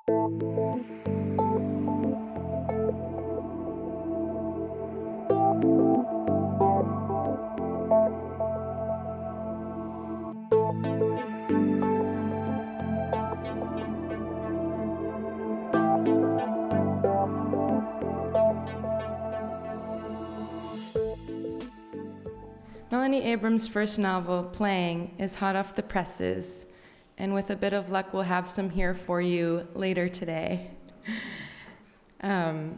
Melanie Abrams' first novel, Playing, is hot off the presses, and with a bit of luck, we'll have some here for you later today. I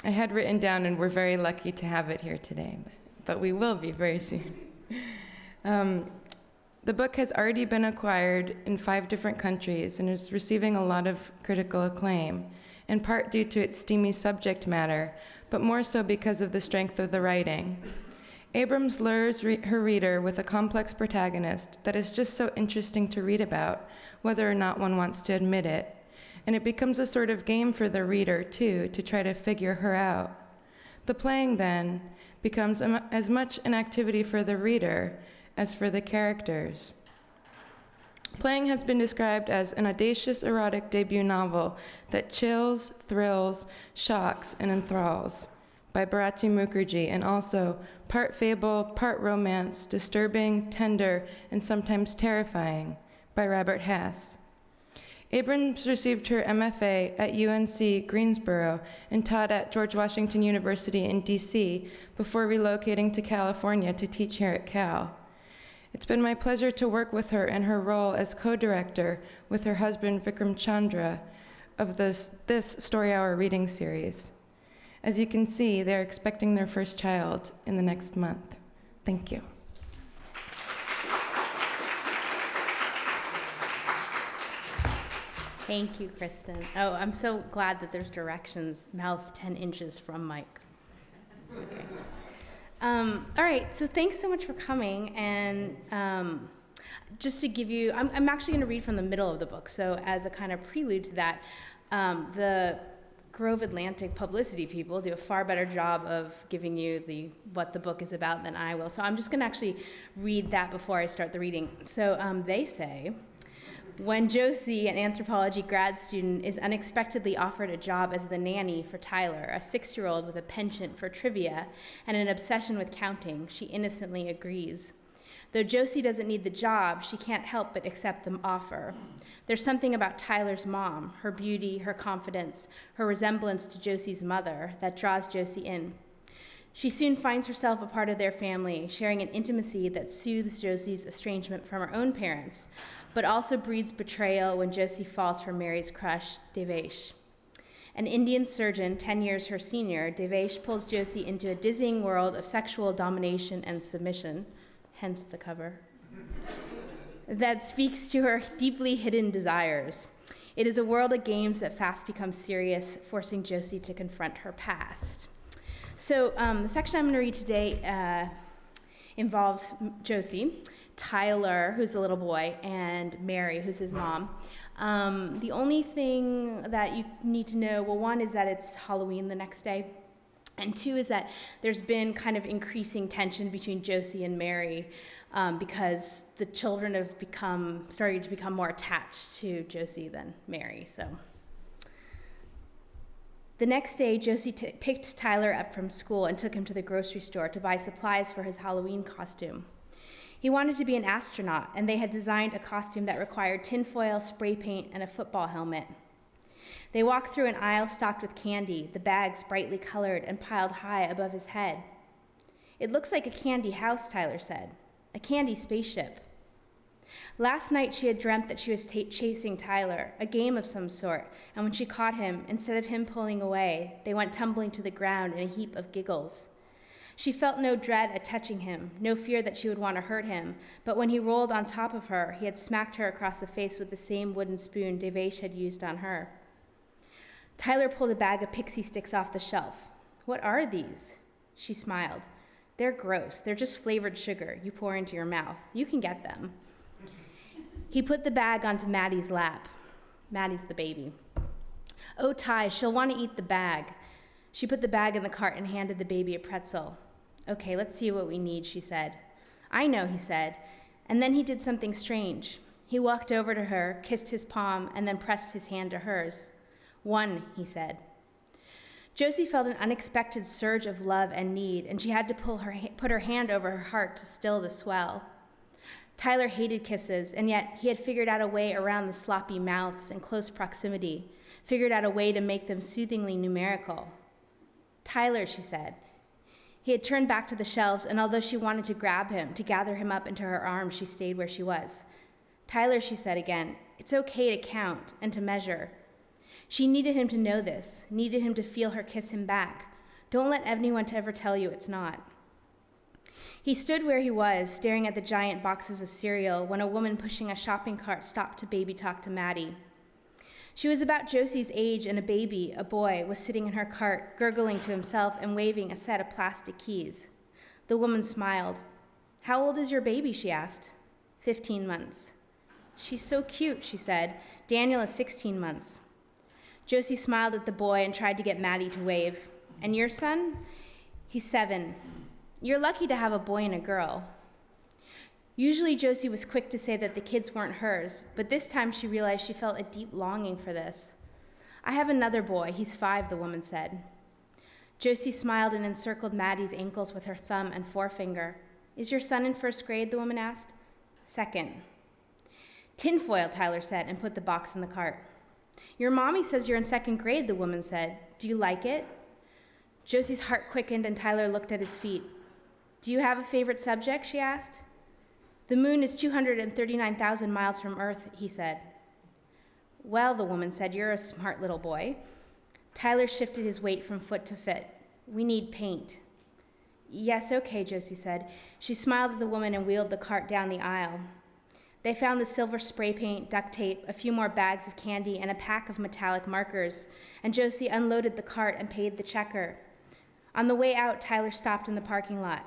had written down, and we're very lucky to have it here today, but we will be very soon. The book has already been acquired in 5 different countries and is receiving a lot of critical acclaim, in part due to its steamy subject matter, but more so because of the strength of the writing. Abrams lures her reader with a complex protagonist that is just so interesting to read about, whether or not one wants to admit it. And it becomes a sort of game for the reader, too, to try to figure her out. The playing, then, becomes as much an activity for the reader as for the characters. Playing has been described as an audacious erotic debut novel that chills, thrills, shocks, and enthralls, by Bharati Mukherjee, and also part fable, part romance, disturbing, tender, and sometimes terrifying, by Robert Hess. Abrams received her MFA at UNC Greensboro and taught at George Washington University in DC before relocating to California to teach here at Cal. It's been my pleasure to work with her in her role as co-director with her husband Vikram Chandra of this Story Hour reading series. As you can see, they're expecting their first child in the next month. Thank you. Thank you, Kristen. Oh, I'm so glad that there's directions, mouth 10 inches from mic. Okay. All right, so thanks so much for coming. And just to give you, I'm actually going to read from the middle of the book. So as a kind of prelude to that, the Grove Atlantic publicity people do a far better job of giving you what the book is about than I will. So I'm just going to actually read that before I start the reading. So they say, when Josie, an anthropology grad student, is unexpectedly offered a job as the nanny for Tyler, a 6-year-old with a penchant for trivia and an obsession with counting, she innocently agrees. Though Josie doesn't need the job, she can't help but accept the offer. There's something about Tyler's mom, her beauty, her confidence, her resemblance to Josie's mother, that draws Josie in. She soon finds herself a part of their family, sharing an intimacy that soothes Josie's estrangement from her own parents, but also breeds betrayal when Josie falls for Mary's crush, Devesh. An Indian surgeon, 10 years her senior, Devesh pulls Josie into a dizzying world of sexual domination and submission, hence the cover, that speaks to her deeply hidden desires. It is a world of games that fast becomes serious, forcing Josie to confront her past. So the section I'm going to read today involves Josie, Tyler, who's a little boy, and Mary, who's his mom. The only thing that you need to know, well, one is that it's Halloween the next day, and 2 is that there's been kind of increasing tension between Josie and Mary because the children have started to become more attached to Josie than Mary. So the next day, Josie picked Tyler up from school and took him to the grocery store to buy supplies for his Halloween costume. He wanted to be an astronaut, and they had designed a costume that required tinfoil, spray paint, and a football helmet. They walked through an aisle stocked with candy, the bags brightly colored and piled high above his head. "It looks like a candy house," Tyler said, "a candy spaceship." Last night she had dreamt that she was chasing Tyler, a game of some sort, and when she caught him, instead of him pulling away, they went tumbling to the ground in a heap of giggles. She felt no dread at touching him, no fear that she would want to hurt him, but when he rolled on top of her, he had smacked her across the face with the same wooden spoon Devesh had used on her. Tyler pulled a bag of pixie sticks off the shelf. "What are these?" She smiled. "They're gross. They're just flavored sugar you pour into your mouth. You can get them." He put the bag onto Maddie's lap. Maddie's the baby. "Oh, Ty, she'll want to eat the bag." She put the bag in the cart and handed the baby a pretzel. "Okay, let's see what we need," she said. "I know," he said. And then he did something strange. He walked over to her, kissed his palm, and then pressed his hand to hers. 1, he said. Josie felt an unexpected surge of love and need, and she had to put her hand over her heart to still the swell. Tyler hated kisses, and yet he had figured out a way around the sloppy mouths and close proximity, figured out a way to make them soothingly numerical. Tyler, she said. He had turned back to the shelves, and although she wanted to grab him, to gather him up into her arms, she stayed where she was. Tyler, she said again, it's okay to count and to measure. She needed him to know this, needed him to feel her kiss him back. Don't let anyone ever tell you it's not. He stood where he was, staring at the giant boxes of cereal, when a woman pushing a shopping cart stopped to baby talk to Maddie. She was about Josie's age, and a baby, a boy, was sitting in her cart, gurgling to himself and waving a set of plastic keys. The woman smiled. How old is your baby, she asked. 15 months. She's so cute, she said. Daniel is 16 months. Josie smiled at the boy and tried to get Maddie to wave. And your son? He's 7. You're lucky to have a boy and a girl. Usually Josie was quick to say that the kids weren't hers, but this time she realized she felt a deep longing for this. I have another boy, he's 5, the woman said. Josie smiled and encircled Maddie's ankles with her thumb and forefinger. Is your son in 1st grade, the woman asked. 2nd. Tinfoil, Tyler said, and put the box in the cart. Your mommy says you're in 2nd grade, the woman said. Do you like it? Josie's heart quickened and Tyler looked at his feet. Do you have a favorite subject, she asked. The moon is 239,000 miles from Earth, he said. Well, the woman said, you're a smart little boy. Tyler shifted his weight from foot to foot. We need paint. Yes, okay, Josie said. She smiled at the woman and wheeled the cart down the aisle. They found the silver spray paint, duct tape, a few more bags of candy, and a pack of metallic markers, and Josie unloaded the cart and paid the checker. On the way out, Tyler stopped in the parking lot.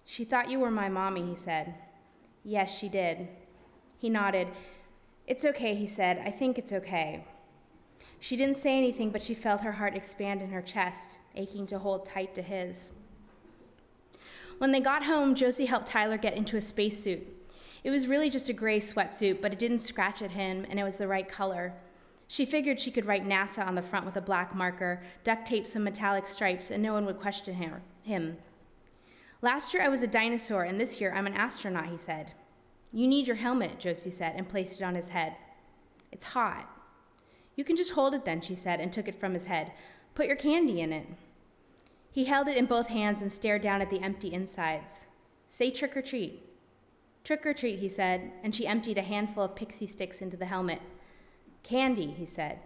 She thought you were my mommy, he said. Yes, she did. He nodded. It's okay, he said. I think it's okay. She didn't say anything, but she felt her heart expand in her chest, aching to hold tight to his. When they got home, Josie helped Tyler get into a spacesuit. It was really just a gray sweatsuit, but it didn't scratch at him, and it was the right color. She figured she could write NASA on the front with a black marker, duct tape some metallic stripes, and no one would question him. Last year I was a dinosaur, and this year I'm an astronaut, he said. You need your helmet, Josie said, and placed it on his head. It's hot. You can just hold it then, she said, and took it from his head. Put your candy in it. He held it in both hands and stared down at the empty insides. Say trick or treat. Trick or treat, he said, and she emptied a handful of pixie sticks into the helmet. Candy, he said.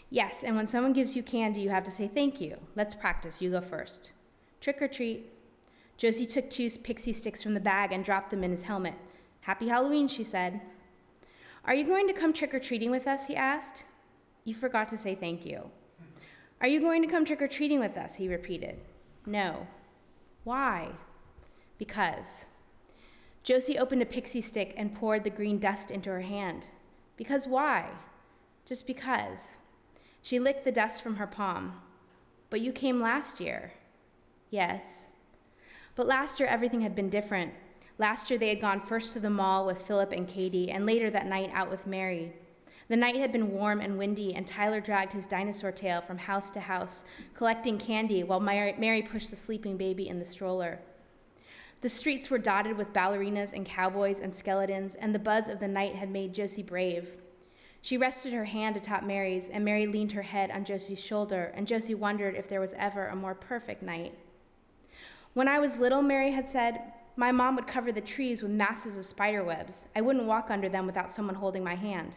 Yes, and when someone gives you candy, you have to say thank you. Let's practice. You go first. Trick or treat. Josie took 2 pixie sticks from the bag and dropped them in his helmet. Happy Halloween, she said. Are you going to come trick-or-treating with us, he asked. You forgot to say thank you. Are you going to come trick-or-treating with us, he repeated. No. Why? Because. Josie opened a pixie stick and poured the green dust into her hand. Because why? Just because. She licked the dust from her palm. But you came last year. Yes. But last year everything had been different. Last year they had gone first to the mall with Philip and Katie, and later that night out with Mary. The night had been warm and windy, and Tyler dragged his dinosaur tail from house to house, collecting candy while Mary pushed the sleeping baby in the stroller. The streets were dotted with ballerinas and cowboys and skeletons, and the buzz of the night had made Josie brave. She rested her hand atop Mary's, and Mary leaned her head on Josie's shoulder, and Josie wondered if there was ever a more perfect night. When I was little, Mary had said, my mom would cover the trees with masses of spider webs. I wouldn't walk under them without someone holding my hand.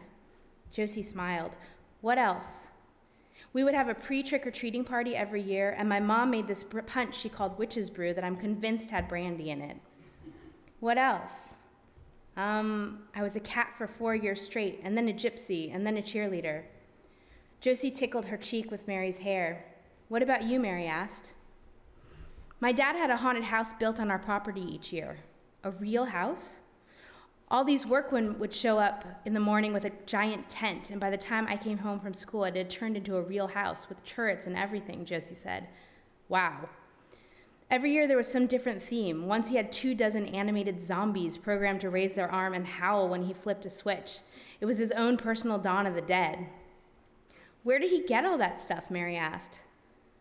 Josie smiled. What else? We would have a pre-trick-or-treating party every year, and my mom made this punch she called witch's brew that I'm convinced had brandy in it. What else? I was a cat for 4 years straight, and then a gypsy, and then a cheerleader. Josie tickled her cheek with Mary's hair. What about you, Mary asked. My dad had a haunted house built on our property each year. A real house? All these workmen would show up in the morning with a giant tent, and by the time I came home from school, it had turned into a real house with turrets and everything, Josie said. Wow. Every year there was some different theme. Once he had 24 animated zombies programmed to raise their arm and howl when he flipped a switch. It was his own personal Dawn of the Dead. Where did he get all that stuff? Mary asked.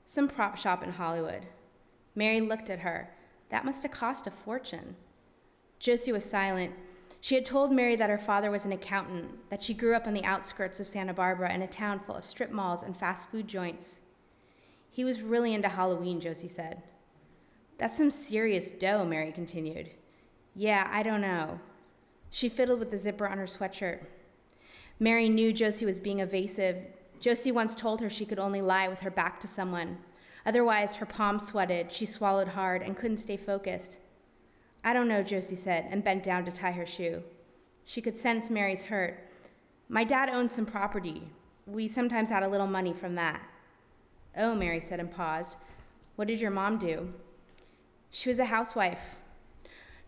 Some prop shop in Hollywood. Mary looked at her. That must have cost a fortune. Josie was silent. She had told Mary that her father was an accountant, that she grew up on the outskirts of Santa Barbara in a town full of strip malls and fast food joints. He was really into Halloween, Josie said. That's some serious dough, Mary continued. Yeah, I don't know. She fiddled with the zipper on her sweatshirt. Mary knew Josie was being evasive. Josie once told her she could only lie with her back to someone. Otherwise, her palms sweated, she swallowed hard, and couldn't stay focused. I don't know, Josie said, and bent down to tie her shoe. She could sense Mary's hurt. My dad owned some property. We sometimes had a little money from that. Oh, Mary said and paused. What did your mom do? She was a housewife.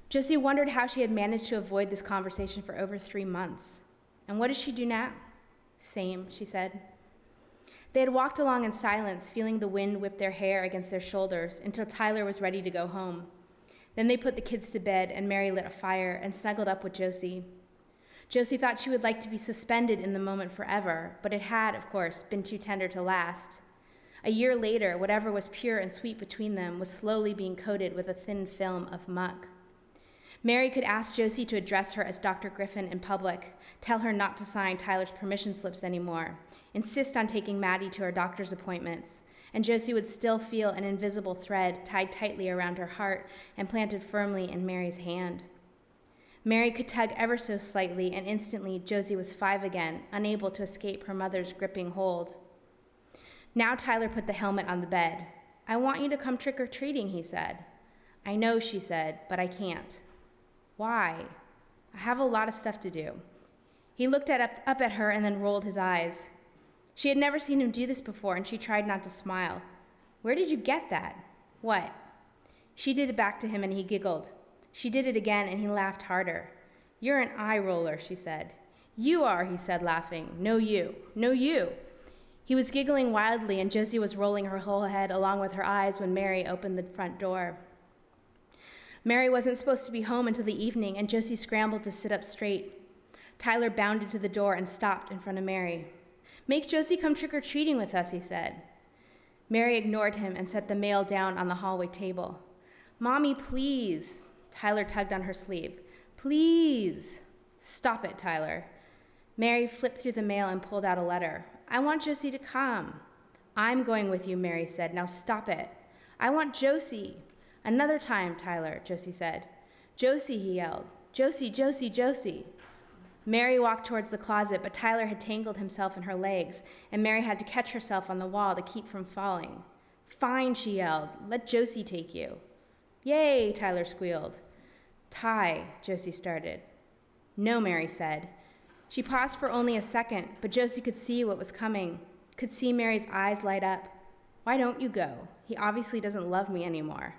Josie wondered how she had managed to avoid this conversation for over 3 months. And what does she do now? Same, she said. They had walked along in silence, feeling the wind whip their hair against their shoulders until Tyler was ready to go home. Then they put the kids to bed, and Mary lit a fire and snuggled up with Josie. Josie thought she would like to be suspended in the moment forever, but it had, of course, been too tender to last. A year later, whatever was pure and sweet between them was slowly being coated with a thin film of muck. Mary could ask Josie to address her as Dr. Griffin in public, tell her not to sign Tyler's permission slips anymore, insist on taking Maddie to her doctor's appointments, and Josie would still feel an invisible thread tied tightly around her heart and planted firmly in Mary's hand. Mary could tug ever so slightly, and instantly Josie was 5 again, unable to escape her mother's gripping hold. Now Tyler put the helmet on the bed. I want you to come trick-or-treating, he said. I know, she said, but I can't. Why? I have a lot of stuff to do. He looked up at her and then rolled his eyes. She had never seen him do this before, and she tried not to smile. Where did you get that? What? She did it back to him, and he giggled. She did it again, and he laughed harder. You're an eye roller, she said. You are, he said, laughing. No, you. No, you. He was giggling wildly, and Josie was rolling her whole head along with her eyes when Mary opened the front door. Mary wasn't supposed to be home until the evening, and Josie scrambled to sit up straight. Tyler bounded to the door and stopped in front of Mary. Make Josie come trick-or-treating with us, he said. Mary ignored him and set the mail down on the hallway table. Mommy, please. Tyler tugged on her sleeve. Please. Stop it, Tyler. Mary flipped through the mail and pulled out a letter. I want Josie to come. I'm going with you, Mary said. Now stop it. I want Josie. Another time, Tyler, Josie said. Josie, he yelled. Josie, Josie, Josie. Mary walked towards the closet, but Tyler had tangled himself in her legs, and Mary had to catch herself on the wall to keep from falling. Fine, she yelled. Let Josie take you. Yay, Tyler squealed. Ty, Josie started. No, Mary said. She paused for only a second, but Josie could see what was coming, could see Mary's eyes light up. Why don't you go? He obviously doesn't love me anymore.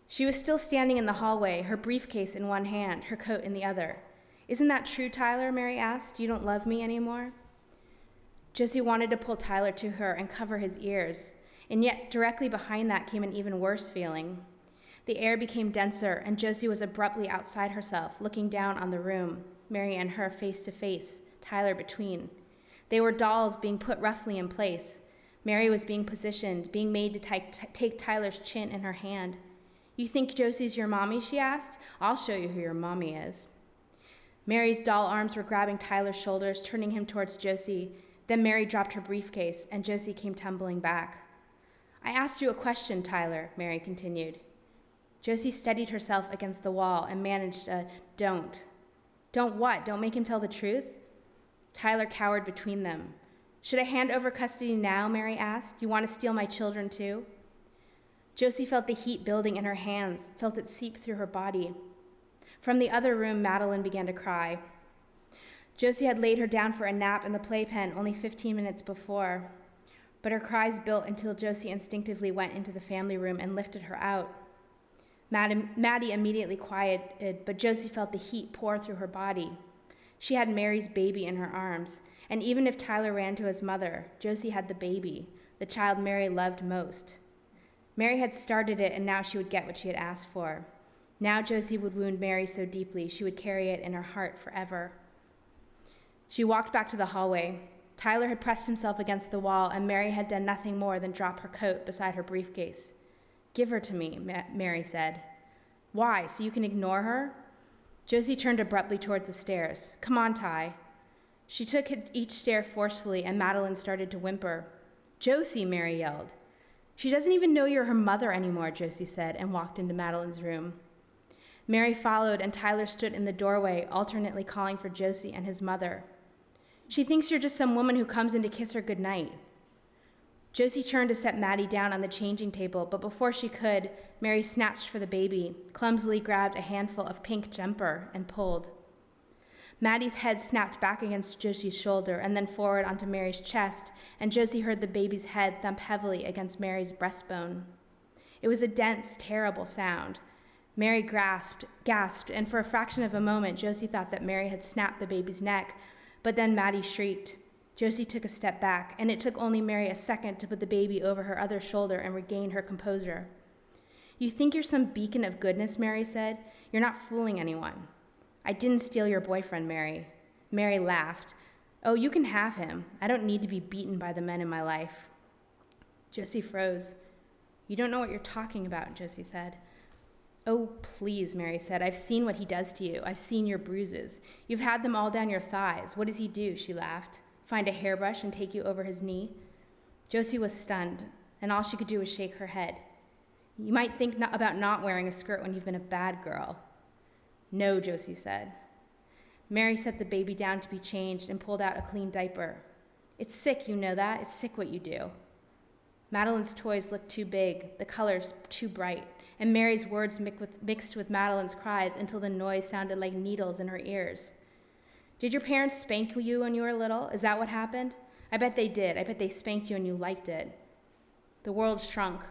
She was still standing in the hallway, her briefcase in one hand, her coat in the other. Isn't that true, Tyler? Mary asked. You don't love me anymore? Josie wanted to pull Tyler to her and cover his ears, and yet directly behind that came an even worse feeling. The air became denser, and Josie was abruptly outside herself, looking down on the room, Mary and her face to face, Tyler between. They were dolls being put roughly in place. Mary was being positioned, being made to take Tyler's chin in her hand. You think Josie's your mommy, she asked. I'll show you who your mommy is. Mary's doll arms were grabbing Tyler's shoulders, turning him towards Josie. Then Mary dropped her briefcase, and Josie came tumbling back. I asked you a question, Tyler, Mary continued. Josie steadied herself against the wall and managed a don't. Don't what? Don't make him tell the truth? Tyler cowered between them. Should I hand over custody now, Mary asked. You want to steal my children too? Josie felt the heat building in her hands, felt it seep through her body. From the other room, Madeline began to cry. Josie had laid her down for a nap in the playpen only 15 minutes before, but her cries built until Josie instinctively went into the family room and lifted her out. Maddie immediately quieted, but Josie felt the heat pour through her body. She had Mary's baby in her arms, and even if Tyler ran to his mother, Josie had the baby, the child Mary loved most. Mary had started it, and now she would get what she had asked for. Now Josie would wound Mary so deeply, she would carry it in her heart forever. She walked back to the hallway. Tyler had pressed himself against the wall, and Mary had done nothing more than drop her coat beside her briefcase. "Give her to me," Mary said. "Why, so you can ignore her?" Josie turned abruptly towards the stairs. "Come on, Ty." She took each stair forcefully, and Madeline started to whimper. "Josie," Mary yelled. "She doesn't even know you're her mother anymore," Josie said, and walked into Madeline's room. Mary followed, and Tyler stood in the doorway, alternately calling for Josie and his mother. "She thinks you're just some woman who comes in to kiss her goodnight." Josie turned to set Maddie down on the changing table, but before she could, Mary snatched for the baby, clumsily grabbed a handful of pink jumper, and pulled. Maddie's head snapped back against Josie's shoulder and then forward onto Mary's chest, and Josie heard the baby's head thump heavily against Mary's breastbone. It was a dense, terrible sound. Mary gasped, and for a fraction of a moment, Josie thought that Mary had snapped the baby's neck, but then Maddie shrieked. Josie took a step back, and it took only Mary a second to put the baby over her other shoulder and regain her composure. "You think you're some beacon of goodness," Mary said. "You're not fooling anyone." "I didn't steal your boyfriend, Mary." Mary laughed. "Oh, you can have him. I don't need to be beaten by the men in my life." Josie froze. "You don't know what you're talking about," Josie said. "Oh, please," Mary said. "I've seen what he does to you. I've seen your bruises. You've had them all down your thighs. What does he do?" She laughed. "Find a hairbrush and take you over his knee?" Josie was stunned, and all she could do was shake her head. "You might think about not wearing a skirt when you've been a bad girl." "No," Josie said. Mary set the baby down to be changed and pulled out a clean diaper. "It's sick, you know that? It's sick what you do." Madeline's toys looked too big, the colors too bright, and Mary's words mixed with Madeline's cries until the noise sounded like needles in her ears. "Did your parents spank you when you were little? Is that what happened? I bet they did. I bet they spanked you and you liked it." The world shrunk.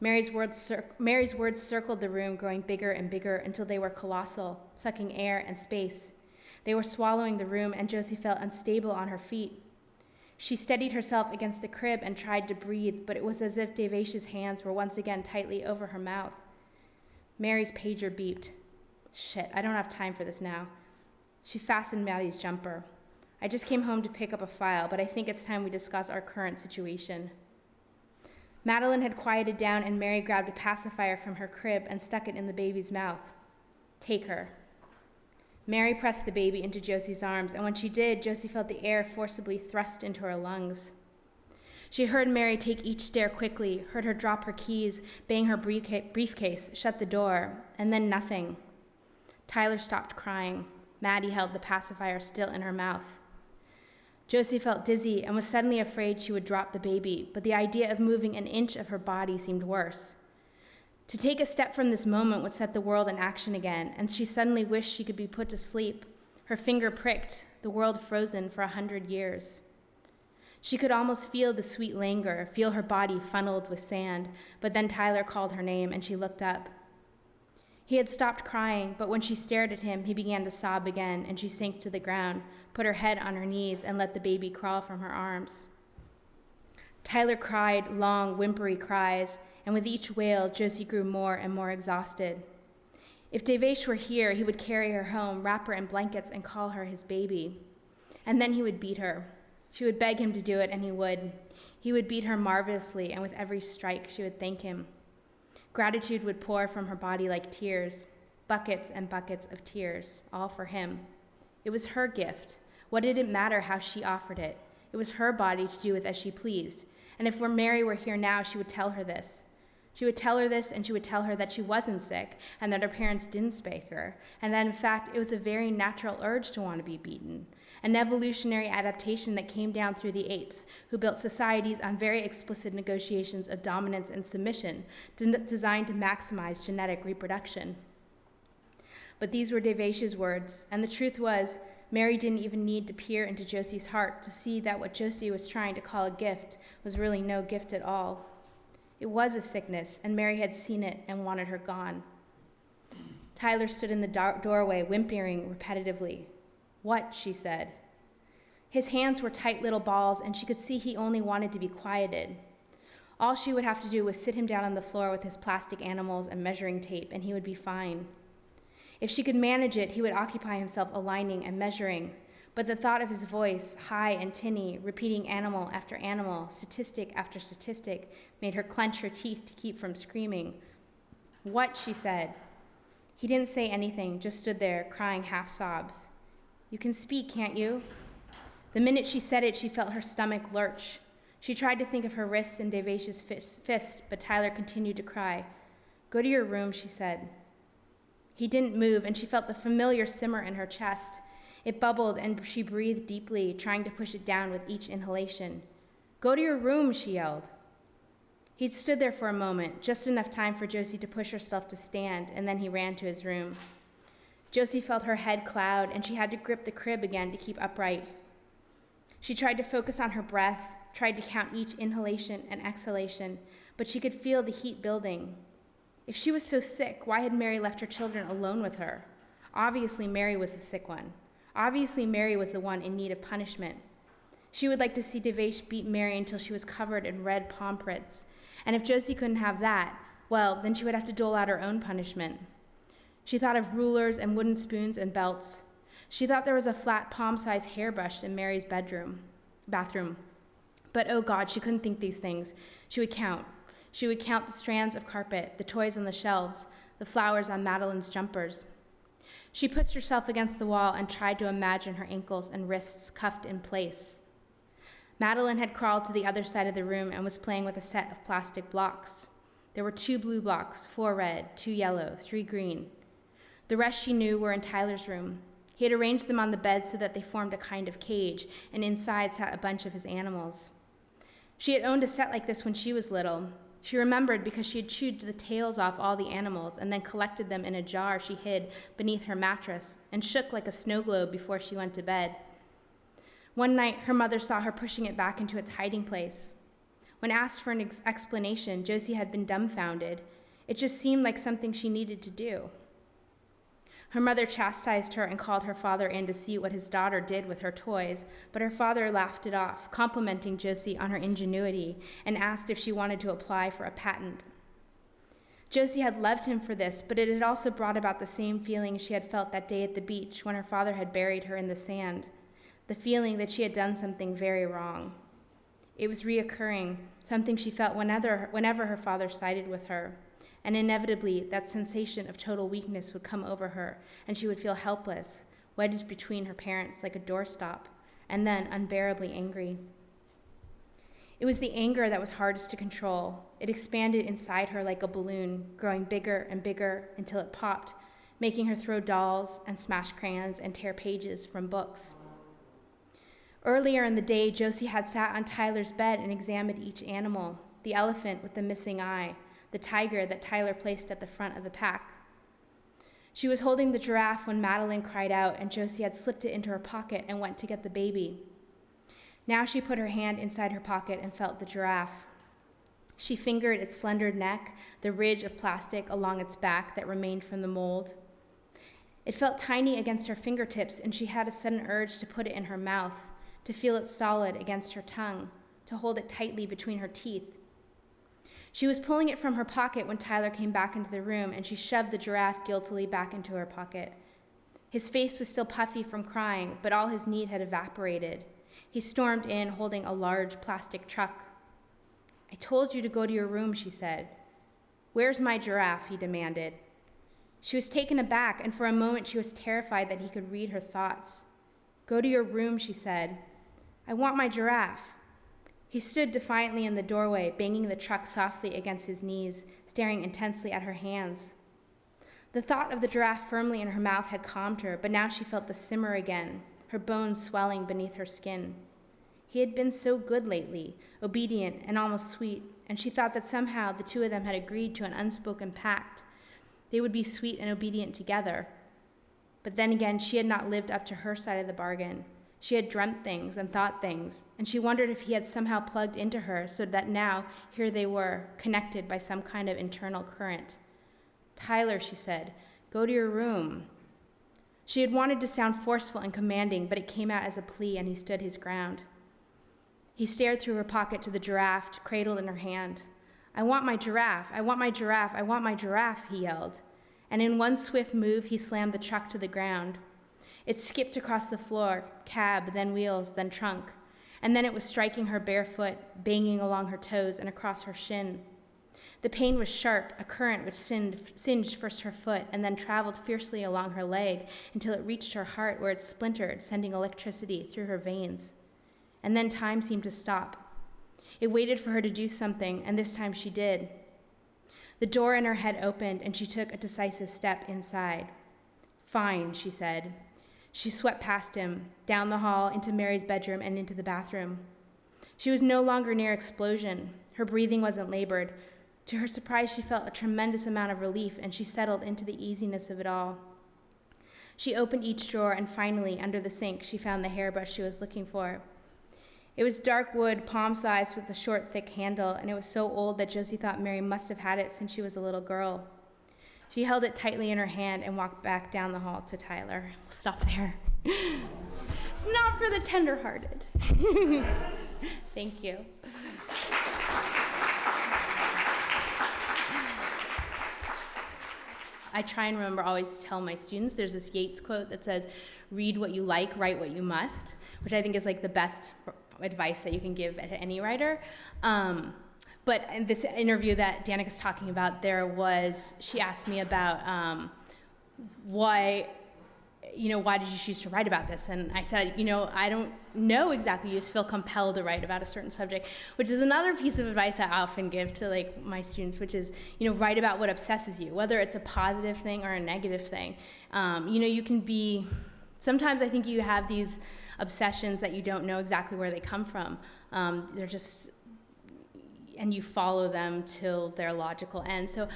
Mary's words circled the room, growing bigger and bigger until they were colossal, sucking air and space. They were swallowing the room, and Josie felt unstable on her feet. She steadied herself against the crib and tried to breathe, but it was as if Devesh's hands were once again tightly over her mouth. Mary's pager beeped. "Shit, I don't have time for this now." She fastened Maddie's jumper. "I just came home to pick up a file, but I think it's time we discuss our current situation." Madeline had quieted down, and Mary grabbed a pacifier from her crib and stuck it in the baby's mouth. "Take her." Mary pressed the baby into Josie's arms, and when she did, Josie felt the air forcibly thrust into her lungs. She heard Mary take each stair quickly, heard her drop her keys, bang her briefcase, shut the door, and then nothing. Tyler stopped crying. Maddie held the pacifier still in her mouth. Josie felt dizzy and was suddenly afraid she would drop the baby, but the idea of moving an inch of her body seemed worse. To take a step from this moment would set the world in action again, and she suddenly wished she could be put to sleep, her finger pricked, the world frozen for 100 years. She could almost feel the sweet languor, feel her body funneled with sand, but then Tyler called her name and she looked up. He had stopped crying, but when she stared at him, he began to sob again, and she sank to the ground, put her head on her knees, and let the baby crawl from her arms. Tyler cried long, whimpery cries, and with each wail, Josie grew more and more exhausted. If Devesh were here, he would carry her home, wrap her in blankets, and call her his baby. And then he would beat her. She would beg him to do it, and he would. He would beat her marvelously, and with every strike, she would thank him. Gratitude would pour from her body like tears, buckets and buckets of tears, all for him. It was her gift. What did it matter how she offered it? It was her body to do with as she pleased. And if Mary were here now, she would tell her this. She would tell her this, and she would tell her that she wasn't sick, and that her parents didn't spank her, and that in fact it was a very natural urge to want to be beaten, an evolutionary adaptation that came down through the apes, who built societies on very explicit negotiations of dominance and submission, designed to maximize genetic reproduction. But these were Devesh's words, and the truth was, Mary didn't even need to peer into Josie's heart to see that what Josie was trying to call a gift was really no gift at all. It was a sickness, and Mary had seen it and wanted her gone. Tyler stood in the doorway, whimpering repetitively. "What?" she said. His hands were tight little balls, and she could see he only wanted to be quieted. All she would have to do was sit him down on the floor with his plastic animals and measuring tape, and he would be fine. If she could manage it, he would occupy himself aligning and measuring, But the thought of his voice, high and tinny, repeating animal after animal, statistic after statistic, made her clench her teeth to keep from screaming. "What?" she said. He didn't say anything, just stood there, crying half sobs. "You can speak, can't you?" The minute she said it, she felt her stomach lurch. She tried to think of her wrists in Devesh's fist, but Tyler continued to cry. "Go to your room," she said. He didn't move, and she felt the familiar simmer in her chest. It bubbled, and she breathed deeply, trying to push it down with each inhalation. "Go to your room," she yelled. He stood there for a moment, just enough time for Josie to push herself to stand, and then he ran to his room. Josie felt her head cloud, and she had to grip the crib again to keep upright. She tried to focus on her breath, tried to count each inhalation and exhalation, but she could feel the heat building. If she was so sick, why had Mary left her children alone with her? Obviously, Mary was the sick one. Obviously, Mary was the one in need of punishment. She would like to see Devesh beat Mary until she was covered in red palm prints. And if Josie couldn't have that, well, then she would have to dole out her own punishment. She thought of rulers and wooden spoons and belts. She thought there was a flat palm-sized hairbrush in Mary's bathroom. But oh God, she couldn't think these things. She would count. She would count the strands of carpet, the toys on the shelves, the flowers on Madeline's jumpers. She pushed herself against the wall and tried to imagine her ankles and wrists cuffed in place. Madeline had crawled to the other side of the room and was playing with a set of plastic blocks. There were 2 blue blocks, 4 red, 2 yellow, 3 green. The rest she knew were in Tyler's room. He had arranged them on the bed so that they formed a kind of cage, and inside sat a bunch of his animals. She had owned a set like this when she was little. She remembered because she had chewed the tails off all the animals and then collected them in a jar she hid beneath her mattress and shook like a snow globe before she went to bed. One night, her mother saw her pushing it back into its hiding place. When asked for an explanation, Josie had been dumbfounded. It just seemed like something she needed to do. Her mother chastised her and called her father in to see what his daughter did with her toys, but her father laughed it off, complimenting Josie on her ingenuity, and asked if she wanted to apply for a patent. Josie had loved him for this, but it had also brought about the same feeling she had felt that day at the beach when her father had buried her in the sand, the feeling that she had done something very wrong. It was reoccurring, something she felt whenever her father sided with her. And inevitably, that sensation of total weakness would come over her, and she would feel helpless, wedged between her parents like a doorstop, and then unbearably angry. It was the anger that was hardest to control. It expanded inside her like a balloon, growing bigger and bigger until it popped, making her throw dolls and smash crayons and tear pages from books. Earlier in the day, Josie had sat on Tyler's bed and examined each animal, the elephant with the missing eye, the tiger that Tyler placed at the front of the pack. She was holding the giraffe when Madeline cried out, and Josie had slipped it into her pocket and went to get the baby. Now she put her hand inside her pocket and felt the giraffe. She fingered its slender neck, the ridge of plastic along its back that remained from the mold. It felt tiny against her fingertips, and she had a sudden urge to put it in her mouth, to feel it solid against her tongue, to hold it tightly between her teeth. She was pulling it from her pocket when Tyler came back into the room, and she shoved the giraffe guiltily back into her pocket. His face was still puffy from crying, but all his need had evaporated. He stormed in, holding a large plastic truck. "I told you to go to your room," she said. "Where's my giraffe?" he demanded. She was taken aback, and for a moment she was terrified that he could read her thoughts. "Go to your room," she said. "I want my giraffe." He stood defiantly in the doorway, banging the truck softly against his knees, staring intensely at her hands. The thought of the giraffe firmly in her mouth had calmed her, but now she felt the simmer again, her bones swelling beneath her skin. He had been so good lately, obedient and almost sweet, and she thought that somehow the two of them had agreed to an unspoken pact. They would be sweet and obedient together. But then again, she had not lived up to her side of the bargain. She had dreamt things and thought things, and she wondered if he had somehow plugged into her so that now here they were, connected by some kind of internal current. "Tyler," she said, "go to your room." She had wanted to sound forceful and commanding, but it came out as a plea, and he stood his ground. He stared through her pocket to the giraffe, cradled in her hand. "I want my giraffe, I want my giraffe, I want my giraffe," he yelled. And in one swift move, he slammed the truck to the ground. It skipped across the floor, cab, then wheels, then trunk. And then it was striking her bare foot, banging along her toes and across her shin. The pain was sharp, a current which singed first her foot and then traveled fiercely along her leg until it reached her heart, where it splintered, sending electricity through her veins. And then time seemed to stop. It waited for her to do something, and this time she did. The door in her head opened, and she took a decisive step inside. "Fine," she said. She swept past him, down the hall, into Mary's bedroom, and into the bathroom. She was no longer near explosion. Her breathing wasn't labored. To her surprise, she felt a tremendous amount of relief, and she settled into the easiness of it all. She opened each drawer, and finally, under the sink, she found the hairbrush she was looking for. It was dark wood, palm-sized, with a short, thick handle, and it was so old that Josie thought Mary must have had it since she was a little girl. She held it tightly in her hand and walked back down the hall to Tyler. We'll stop there. It's not for the tender-hearted. Thank you. I try and remember always to tell my students, there's this Yeats quote that says, "Read what you like, write what you must," which I think is like the best advice that you can give at any writer. But in this interview that Danica's talking about, she asked me about why did you choose to write about this? And I said, I don't know exactly. You just feel compelled to write about a certain subject, which is another piece of advice I often give to my students, which is, write about what obsesses you, whether it's a positive thing or a negative thing. You can be, sometimes I think you have these obsessions that you don't know exactly where they come from. They're just, and you follow them till their logical end. So,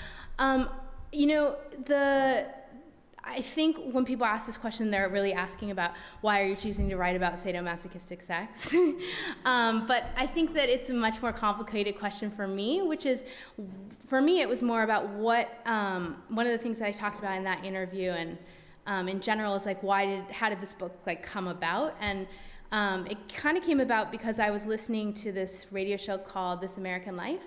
I think when people ask this question, they're really asking about why are you choosing to write about sadomasochistic sex? But I think that it's a much more complicated question for me, which is, for me, it was more about what, one of the things that I talked about in that interview and in general is how did this book come about? And it kind of came about because I was listening to this radio show called This American Life.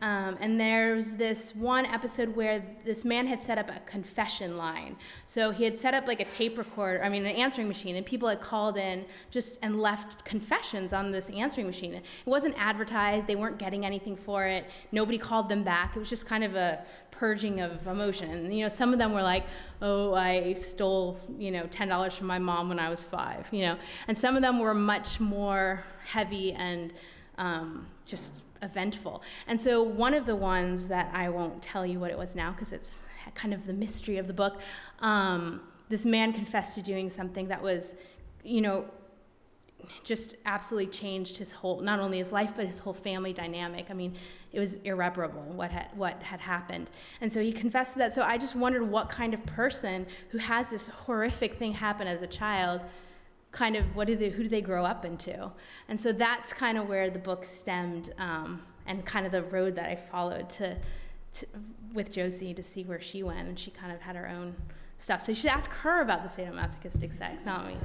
And there's this one episode where this man had set up a confession line. So he had set up a tape recorder, an answering machine, and people had called in and left confessions on this answering machine. It wasn't advertised, they weren't getting anything for it, nobody called them back, it was just kind of a purging of emotion. And, some of them were like, oh, I stole, $10 from my mom when I was 5, And some of them were much more heavy and just eventful. And so one of the ones that I won't tell you what it was now because it's kind of the mystery of the book, this man confessed to doing something that was, just absolutely changed his whole, not only his life, but his whole family dynamic. It was irreparable what had happened. And so he confessed to that. So I just wondered what kind of person who has this horrific thing happen as a child, kind of who do they grow up into? And so that's kind of where the book stemmed, and kind of the road that I followed with Josie to see where she went, and she kind of had her own stuff. So you should ask her about the sadomasochistic sex, not me.